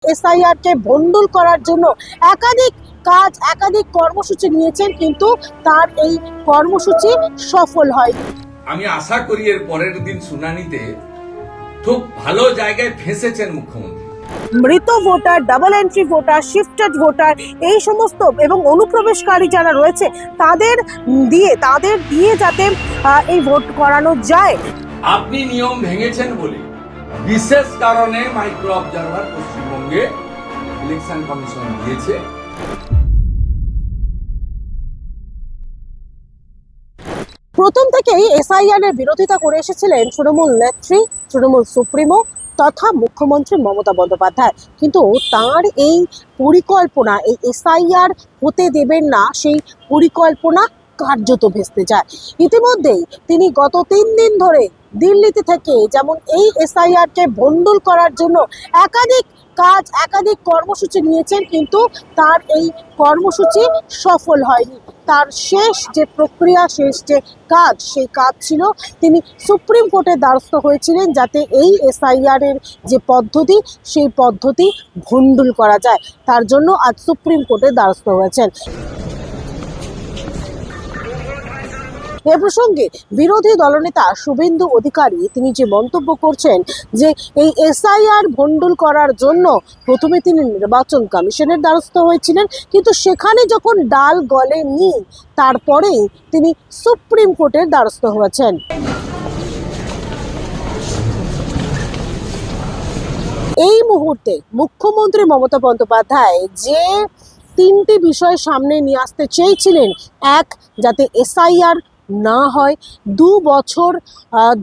SIR কে ভণ্ডুল করার জন্য একাধিক কাজ একাধিক কর্মসূচি নিয়েছেন, কিন্তু তার এই কর্মসূচি সফল হয়নি। আমি আশা করি এর পরের দিন শুনানিতে খুব ভালো জায়গায় ফেঁসেছেন মুখ্যমন্ত্রী। মৃত voter, double entry voter, shifted voter, এই সমস্ত এবং অনুপ্রবেশকারী যারা রয়েছে তাদের দিয়ে যাতে এই ভোট করানো যায়। আপনি নিয়ম ভেঙেছেন বলে বিশেষ কারণে মাইক্রো অবজারভার পশ্চিমবঙ্গে ইলেকশন কমিশন দিয়েছে। প্রথম থেকেই এসআইআর এর বিরোধিতা করে এসেছিলেন তৃণমূল নেত্রী, তৃণমূল সুপ্রিমো তথা মুখ্যমন্ত্রী মমতা বন্দ্যোপাধ্যায়, কিন্তু তার এই পরিকল্পনা, এই এসআইআর হতে দেবেন না, সেই পরিকল্পনা কার্যত ভেস্তে যায়। ইতিমধ্যেই তিনি গত 3 দিন ধরে দিল্লিতে থেকে যেমন এই এসআইআর কে ভণ্ডুল করার জন্য একাধিক কাজ একাধিক কর্মসূচি নিয়েছেন, কিন্তু তার এই কর্মসূচি সফল হয়নি। তার শেষ যে প্রক্রিয়া, শেষ যে কাজ, সেই কাজ ছিল তিনি সুপ্রিম কোর্টের দ্বারস্থ হয়েছিলেন যাতে এই এসআইআর এর যে পদ্ধতি, সেই পদ্ধতি ভণ্ডুল করা যায়। তার জন্য আজ সুপ্রিম কোর্টের দ্বারস্থ হয়েছেন। এ প্রসঙ্গে বিরোধী দলনেতা শুভেন্দু অধিকারী তিনি যে মন্তব্য করছেন যে এই এসআইআর ভণ্ডুল করার জন্য প্রথমে তিনি নির্বাচন কমিশনের দ্বারস্থ হয়েছিলেন, কিন্তু সেখানে যখন ডাল গলেনি তারপরেই তিনি সুপ্রিম কোর্টের দ্বারস্থ হয়েছেন। এই মুহূর্তে মুখ্যমন্ত্রী মমতা বন্দ্যোপাধ্যায় যে 3টি বিষয় সামনে নিয়ে আসতে চেয়েছিলেন, এক, যাতে এসআইআর না হয়। 2 বছর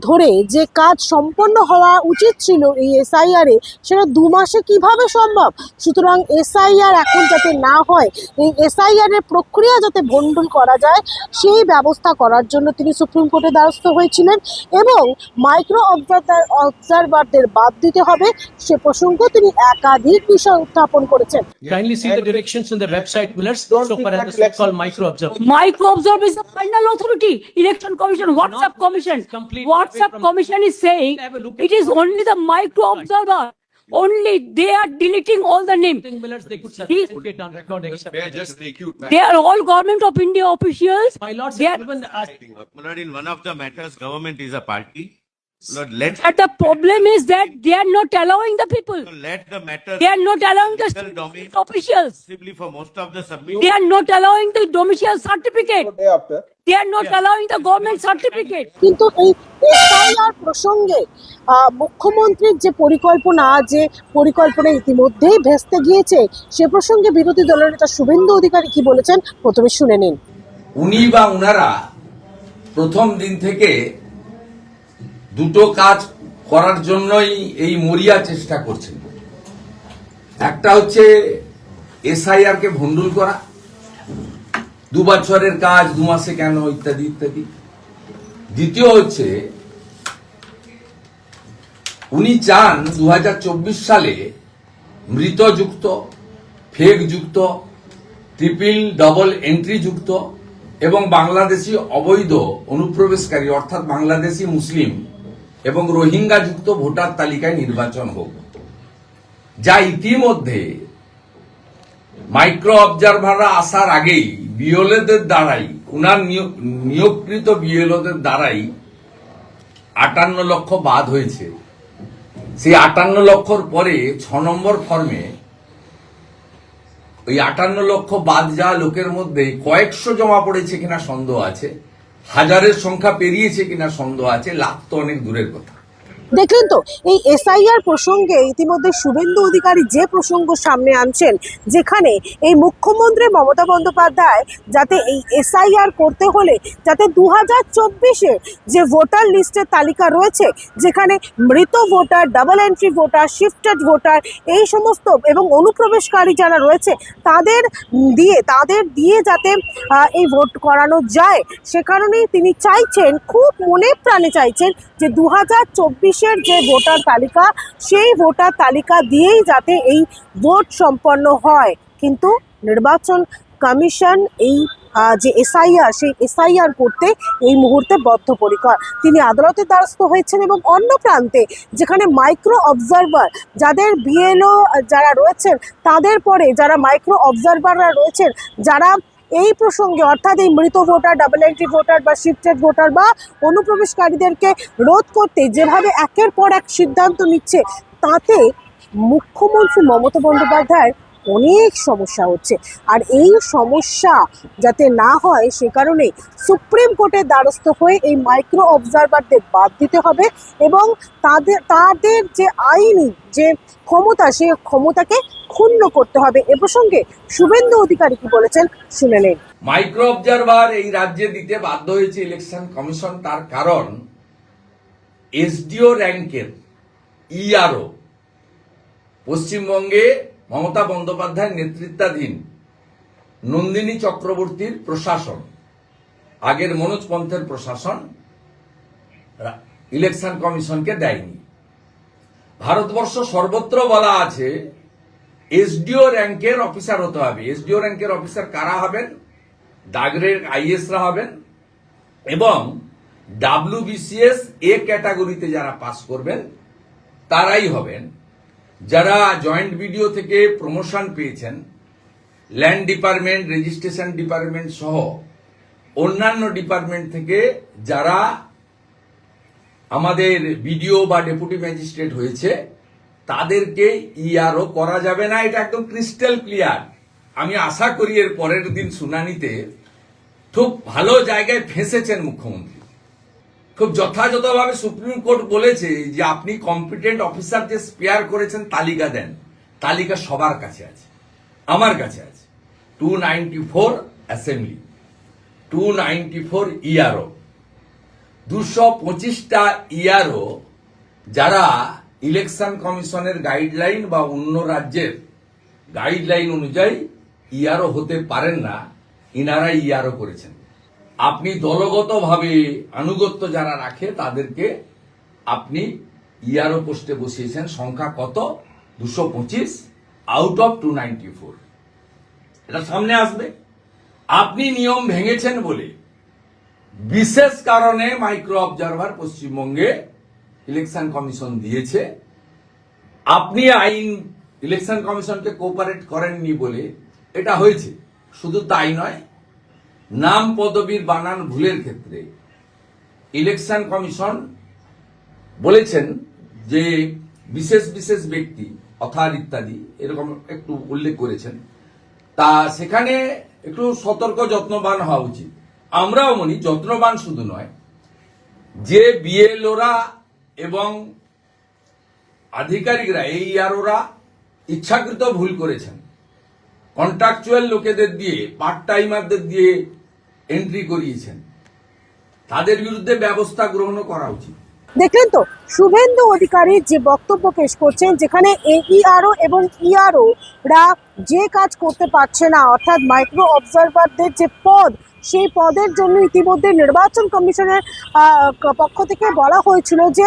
ধরে যে কাজ সম্পন্ন হওয়া উচিত ছিল এই এসআইআর এ, সেটা 2 মাসে কিভাবে সম্ভব? সুতরাং এসআইআর এখন যাতে না হয়, এই এসআইআর এর প্রক্রিয়া যাতে ভণ্ডুল করা যায়, সেই ব্যবস্থা করার জন্য তিনি সুপ্রিম কোর্টের দ্বারস্থ হয়েছিলেন এবং মাইক্রো অবজারভারদের বাদ দিতে হবে, সে প্রসঙ্গ তিনি একাধিক বিষয় উত্থাপন করেছেন। Kindly see the directions in the website pillars so far as the so-called micro observer. Micro observer is the final authority. Election Commission, WhatsApp Commission. WhatsApp Commission is saying it is only the micro observer. Only they are deleting all the names. They could put it on record. They are all government of India officials. My lords, They are, even In one of the matters, government is a party. Lord, but the problem is that they are not allowing the people. let the matter. They are not allowing the legal domain officials. Possibly for most of the They submissions. are not allowing the domicile certificate. They are not allowing the government certificate. কিন্তু এই SIR প্রসঙ্গে মুখ্যমন্ত্রীর যে পরিকল্পনা ইতিমধ্যেই ভেস্তে গিয়েছে, সে প্রসঙ্গে বিরোধী দলের নেতা শুভেন্দু অধিকারী কি বলেছেন প্রথমে শুনে নিন। উনি বা উনারা প্রথম দিন থেকে দুটো কাজ করার জন্যই এই মরিয়া চেষ্টা করছেন। একটা হচ্ছে এসআইআর কে ভণ্ডুল করা, 2 বছরের কাজ 2 মাসে কেন, ইত্যাদি ইত্যাদি। দ্বিতীয় হচ্ছে উনি চান 2024 সালে মৃত যুক্ত, ফেক যুক্ত, ট্রিপল ডবল এন্ট্রি যুক্ত এবং বাংলাদেশি অবৈধ অনুপ্রবেশকারী অর্থাৎ বাংলাদেশি মুসলিম এবং রোহিঙ্গা যুক্ত ভোটার তালিকায় নির্বাচন হোক, যা ইতিমধ্যে মাইক্রো অবজারভাররা আসার আগেই বিএলওদের দ্বারাই, উনার নিয়োগকৃত বিএলওদের দ্বারাই 58 লক্ষ বাদ হয়েছে। সেই 58 লক্ষর পরে 6 নম্বর ফর্মে ওই 58 লক্ষ বাদ যাওয়া লোকের মধ্যে কয়েকশো জমা পড়েছে কিনা সন্দেহ আছে, হাজারের সংখ্যা পেরিয়েছে কিনা সন্দেহ আছে, লাখ তো অনেক দূরের কথা। দেখলেন তো এই এসআইআর প্রসঙ্গে ইতিমধ্যে শুভেন্দু অধিকারী যে প্রসঙ্গ সামনে আনছেন, যেখানে এই মুখ্যমন্ত্রী মমতা বন্দ্যোপাধ্যায় যাতে এই এসআইআর করতে হলে যাতে 2024-এ যে ভোটার লিস্টের তালিকা রয়েছে, যেখানে মৃত voter, double entry voter, shifted voter, এই সমস্ত এবং অনুপ্রবেশকারী যারা রয়েছে তাদের দিয়ে যাতে এই ভোট করানো যায়, সে কারণেই তিনি চাইছেন, খুব মনে প্রাণে চাইছেন যে 2024 যে ভোটার তালিকা, সেই ভোটার তালিকা দিয়েই যাতে এই ভোট সম্পন্ন হয়। কিন্তু নির্বাচন কমিশন এই যে এসআইআর, সেই এসআইআর করতে এই মুহূর্তে বদ্ধপরিকর। তিনি আদালতের দ্বারস্থ হয়েছেন এবং অন্য প্রান্তে যেখানে মাইক্রো অবজারভার, যাদের বিএলও যারা রয়েছেন তাদের পরে যারা মাইক্রো অবজারভাররা রয়েছেন, যারা এই প্রসঙ্গে অর্থাৎ এই মৃত ভোটার, ডাবল এন্ট্রি ভোটার বা শিফটেড ভোটার বা অনুপ্রবেশকারীদেরকে রোধ করতে যেভাবে একের পর এক সিদ্ধান্ত নিচ্ছে, তাতে মুখ্যমন্ত্রী মমতা বন্দ্যোপাধ্যায়ের অনেক সমস্যা হচ্ছে। আর এই সমস্যা যাতে না হয় সে কারণে সুপ্রিম কোর্টের দ্বারস্থ হয়ে এই মাইক্রো অবজারভারদের বাদ দিতে হবে এবং তাদের যে আইনি যে ক্ষমতা, সেই ক্ষমতাকে ক্ষুণ্ণ করতে হবে। এ প্রসঙ্গে শুভেন্দু অধিকারী কি বলেছেন শুনে নিন। মাইক্রো অবজারভার এই রাজ্যে দিতে বাধ্য হয়েছে ইলেকশন কমিশন, তার কারণ এসডিও র্যাঙ্কের ইআরও পশ্চিমবঙ্গে মমতা বন্দ্যোপাধ্যায়ের নেতৃত্বাধীন নন্দিনী চক্রবর্তীর প্রশাসন, আগের মনোজ পন্থের প্রশাসন ইলেকশন কমিশনকে দেয়নি। ভারতবর্ষ সর্বত্র বলা আছে এসডিও র্যাঙ্কের অফিসার হতে হবে। এসডিও র্যাঙ্কের অফিসার কারা হবেন? দাগরের আইএসরা হবেন এবং ডাব্লিউবিসিএস এ ক্যাটাগরিতে যারা পাস করবেন তারাই হবেন। যারা জয়েন্ট বিডিও থেকে প্রমোশন পেয়েছেন, ল্যান্ড ডিপার্টমেন্ট, রেজিস্ট্রেশন ডিপার্টমেন্ট সহ অন্যান্য ডিপার্টমেন্ট থেকে যারা আমাদের বিডিও বা ডেপুটি ম্যাজিস্ট্রেট হয়েছে, তাদেরকে ইআরও করা যাবে না। এটা একদম ক্রিস্টাল ক্লিয়ার। আমি আশা করি এর পরের দিন শুনানিতে খুব ভালো জায়গায় ফেঁসেছেন মুখ্যমন্ত্রী। খুব যথাযথভাবে সুপ্রিম কোর্ট বলেছে যে আপনি কম্পিটেন্ট অফিসার যে স্পেয়ার করেছেন তালিকা দেন। তালিকা সবার কাছে আছে, আমার কাছে আছে। 294 অ্যাসেম্বলি, 294 ইআরও, 225টা ইআরও যারা ইলেকশন কমিশনের গাইডলাইন বা অন্য রাজ্যের গাইডলাইন অনুযায়ী ইআরও হতে পারেন না, ইনারা ইআরও করেছেন। আপনি দলগতভাবে আনুগত্য যারা রাখে তাদেরকে আপনি ইআরও পোস্টে বসিয়েছেন। সংখ্যা কত? 225 আউট অফ 294। এটা সামনে আসবে। আপনি নিয়ম ভেঙেছেন বলে বিশেষ কারণে মাইক্রো অবজারভার পশ্চিমবঙ্গে ইলেকশন কমিশন দিয়েছে। আপনি আইন ইলেকশন কমিশনকে কোঅপারেট করেননি বলে এটা হয়েছে। শুধু তাই নয়, নাম পদবীর বানান ভুলের ক্ষেত্রে ইলেকশন কমিশন বলেছেন যে বিশেষ বিশেষ ব্যক্তি অথার ইত্যাদি এরকম একটু উল্লেখ করেছেন। তা সেখানে একটু সতর্ক যত্নবান হওয়া উচিত। আমরাও মনি যত্নবান শুধু নয়, যে বিএলওরা এবং আধিকারিকরা এই ইআরওরা ইচ্ছাকৃত ভুল করেছেন, কন্ট্রাকচুয়াল লোকেদের দিয়ে, পার্ট টাইমারদের দিয়ে এন্ট্রি করিয়েছেন, তাদের বিরুদ্ধে ব্যবস্থা গ্রহণ করা উচিত। দেখলেন তো শুভেন্দু অধিকারী যে বক্তব্য পেশ করছেন, যেখানে এইআরও এবং ইআরও রা যে কাজ করতে পারছে না, অর্থাৎ মাইক্রো অবজারভারদের যে পদ, সেই পদের জন্য ইতিমধ্যে নির্বাচন কমিশনের পক্ষ থেকে বলা হয়েছিল যে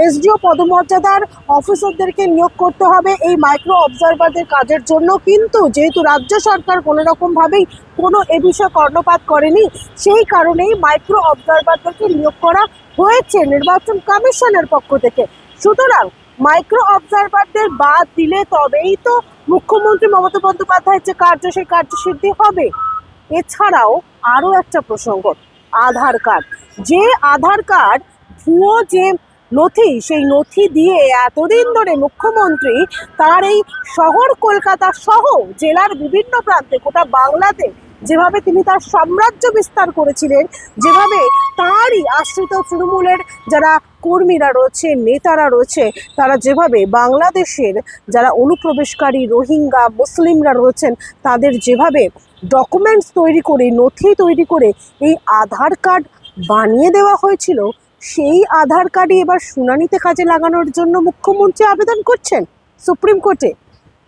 এসডিও পদমর্যাদার অফিসারদেরকে নিয়োগ করতে হবে এই মাইক্রো অবজারভারদের কাজের জন্য। কিন্তু যেহেতু রাজ্য সরকার কোনো রকমভাবেই কোনো এ বিষয়ে কর্ণপাত করেনি, সেই কারণেই মাইক্রো অবজারভারদেরকে নিয়োগ করা হয়েছে নির্বাচন কমিশনের পক্ষ থেকে। সুতরাং মাইক্রো অবজারভারদের বাদ দিলে তবেই তো মুখ্যমন্ত্রী মমতা বন্দ্যোপাধ্যায়ের যে কার্য, সেই কার্যসিদ্ধি হবে। এছাড়াও আরও একটা প্রসঙ্গ, আধার কার্ড। যে আধার কার্ড ভুয়ো যে নথি, সেই নথি দিয়ে এতদিন ধরে মুখ্যমন্ত্রী তার এই শহর কলকাতা সহ জেলার বিভিন্ন প্রান্তে, গোটা বাংলাতে যেভাবে তিনি তার সাম্রাজ্য বিস্তার করেছিলেন, যেভাবে তারই আশ্রিত তৃণমূলের যারা কর্মীরা রয়েছে, নেতারা রয়েছে, তারা যেভাবে বাংলাদেশের যারা অনুপ্রবেশকারী রোহিঙ্গা মুসলিমরা রয়েছেন তাদের যেভাবে ডকুমেন্টস তৈরি করে, নথি তৈরি করে এই আধার কার্ড বানিয়ে দেওয়া হয়েছিল, সেই আধার কার্ডই এবার শুনানিতে কাজে লাগানোর জন্য মুখ্যমন্ত্রী আবেদন করছেন সুপ্রিম কোর্টে।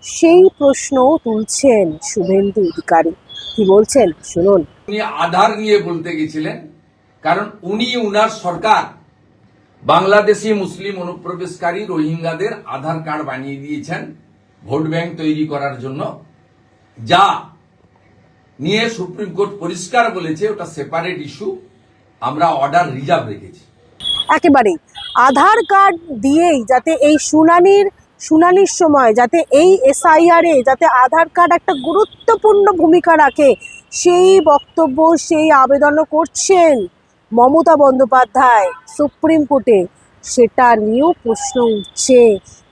সেই প্রশ্ন তুলছেন শুভেন্দু অধিকারী। কি বলছেন শুনুন। উনি আধার নিয়ে বলতে গেছিলেন, কারণ উনি উনার সরকার বাংলাদেশি মুসলিম অনুপ্রবেশকারী রোহিঙ্গাদের আধার কার্ড বানিয়ে দিয়েছেন ভোট ব্যাংক তৈরি করার জন্য, যা নিয়ে সুপ্রিম কোর্ট পরিষ্কার বলেছে ওটা সেপারেট ইস্যু, আমরা অর্ডার রিজার্ভ রেখেছি। একেবারেই আধার কার্ড দিয়েই যাতে এই শুনানির সময় যাতে এই এসআইআর এ যাতে আধার কার্ড একটা গুরুত্বপূর্ণ ভূমিকা রাখে, সেই বক্তব্য সেই আবেদনও করছেন মমতা বন্দ্যোপাধ্যায় সুপ্রিম কোর্টে, সেটা নিয়েও প্রশ্ন উঠছে।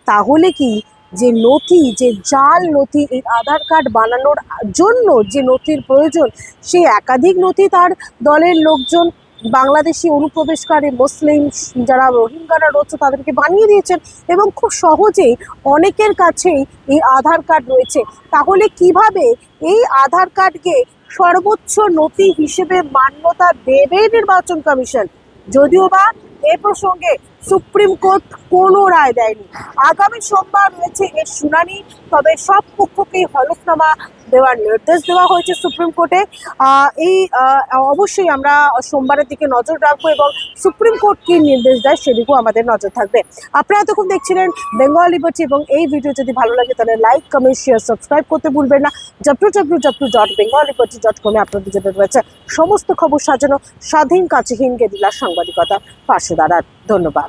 তাহলে কি যে নথি, যে জাল নথি, এই আধার কার্ড বানানোর জন্য যে নথির প্রয়োজন, সেই একাধিক নথি তার দলের লোকজন বাংলাদেশি অনুপ্রবেশকারী মুসলিম যারা রোহিঙ্গারা রয়েছে তাদেরকে বানিয়ে দিয়েছেন এবং খুব সহজেই অনেকের কাছেই এই আধার কার্ড রয়েছে। তাহলে কিভাবে এই আধার কার্ডকে সর্বোচ্চ নথি হিসেবে মান্যতা দেবে নির্বাচন কমিশন? যদিও বা এ প্রসঙ্গে সুপ্রিম কোর্ট কোনো রায় দেয়নি। আগামী সোমবার রয়েছে এর শুনানি, তবে সব পক্ষকেই হলফনামা দেওয়ার নির্দেশ দেওয়া হয়েছে সুপ্রিম কোর্টে। অবশ্যই আমরা সোমবারের দিকে নজর রাখবো এবং সুপ্রিম কোর্ট কি নির্দেশ দেয় সেদিকেও আমাদের নজর থাকবে। আপনারা এতক্ষণ দেখছিলেন বেঙ্গল লিবার্টি এবং এই ভিডিও যদি ভালো লাগে তাহলে লাইক, কমেন্ট, শেয়ার, সাবস্ক্রাইব করতে ভুলবেন না। www.bengalliberty.com এ আপনাদের জন্য রয়েছে সমস্ত খবর সাজানো, স্বাধীন কাছেহীন গেরিলা সাংবাদিকতা, পাশে দাঁড়ান। ধন্যবাদ।